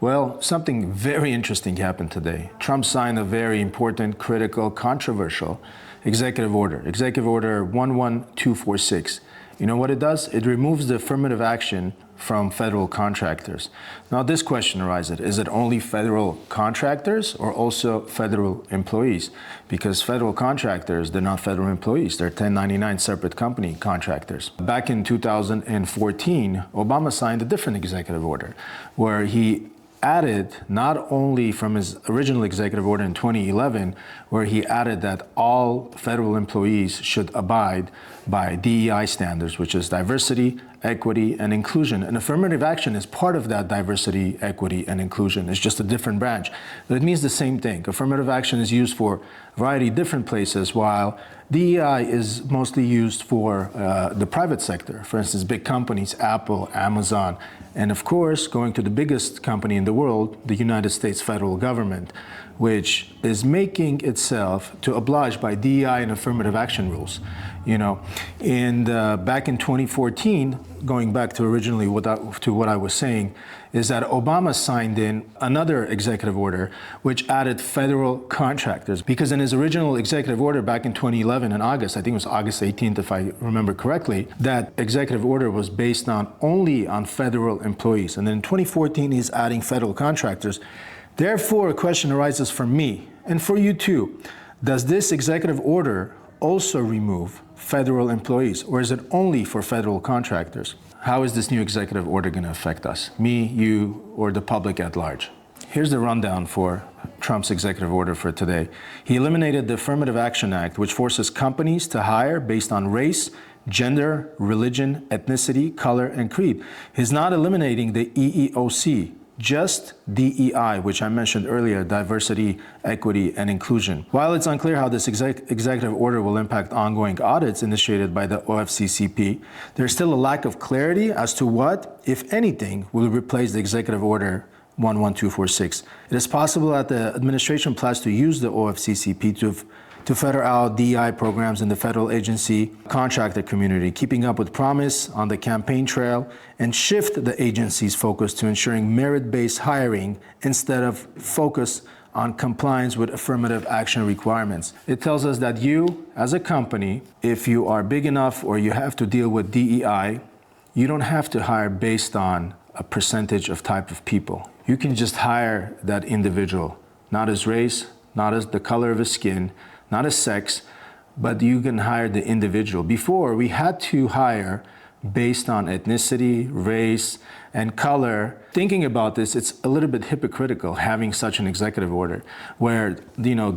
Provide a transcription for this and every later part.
Well, something very interesting happened today. Trump signed a very important, critical, controversial executive order, Executive Order 11246. You know what it does? It removes the affirmative action from federal contractors. Now, this question arises: is it only federal contractors or also federal employees? Because federal contractors, they're not federal employees. They're 1099 separate company contractors. Back in 2014, Obama signed a different executive order where he added, not only from his original executive order in 2011, where he added that all federal employees should abide by DEI standards, which is diversity, equity, and inclusion. And affirmative action is part of that diversity, equity, and inclusion. It's just a different branch. But it means the same thing. Affirmative action is used for a variety of different places, while DEI is mostly used for the private sector. For instance, big companies, Apple, Amazon, and of course, going to the biggest company in the world, the United States federal government, which is making itself to oblige by DEI and affirmative action rules. You know, and back in 2014, going back to originally what I was saying, is that Obama signed in another executive order which added federal contractors. Because in his original executive order back in 2011 in August, I think it was August 18th if I remember correctly, that executive order was based only on federal employees. And then in 2014, he's adding federal contractors. Therefore, a question arises for me and for you too. Does this executive order also remove federal employees, or is it only for federal contractors? How is this new executive order going to affect us, me, you, or the public at large? Here's the rundown for Trump's executive order for today. He eliminated the Affirmative Action Act, which forces companies to hire based on race, gender, religion, ethnicity, color, and creed. He's not eliminating the EEOC, just DEI, which I mentioned earlier, diversity, equity, and inclusion. While it's unclear how this executive order will impact ongoing audits initiated by the OFCCP, there's still a lack of clarity as to what, if anything, will replace the executive order 11246. It is possible that the administration plans to use the OFCCP to feather out DEI programs in the federal agency contractor community, keeping up with promise on the campaign trail, and shift the agency's focus to ensuring merit-based hiring instead of focus on compliance with affirmative action requirements. It tells us that you, as a company, if you are big enough or you have to deal with DEI, you don't have to hire based on a percentage of type of people. You can just hire that individual, not his race, not as the color of his skin, not as sex, but you can hire the individual. Before, we had to hire based on ethnicity, race, and color. Thinking about this, it's a little bit hypocritical having such an executive order where, you know,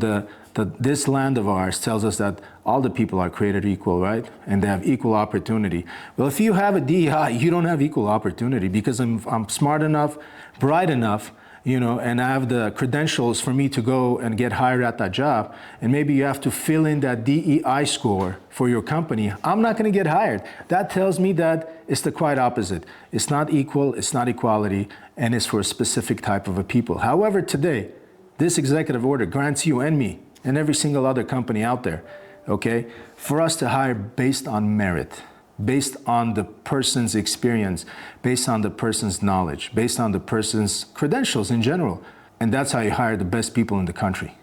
this land of ours tells us that all the people are created equal, right? And they have equal opportunity. Well, if you have a DEI, you don't have equal opportunity because I'm smart enough, bright enough, you know, and I have the credentials for me to go and get hired at that job, and maybe you have to fill in that DEI score for your company, I'm not going to get hired. That tells me that it's the quite opposite. It's not equal, it's not equality, and it's for a specific type of a people. However, today, this executive order grants you and me and every single other company out there, okay, for us to hire based on merit, based on the person's experience, based on the person's knowledge, based on the person's credentials in general. And that's how you hire the best people in the country.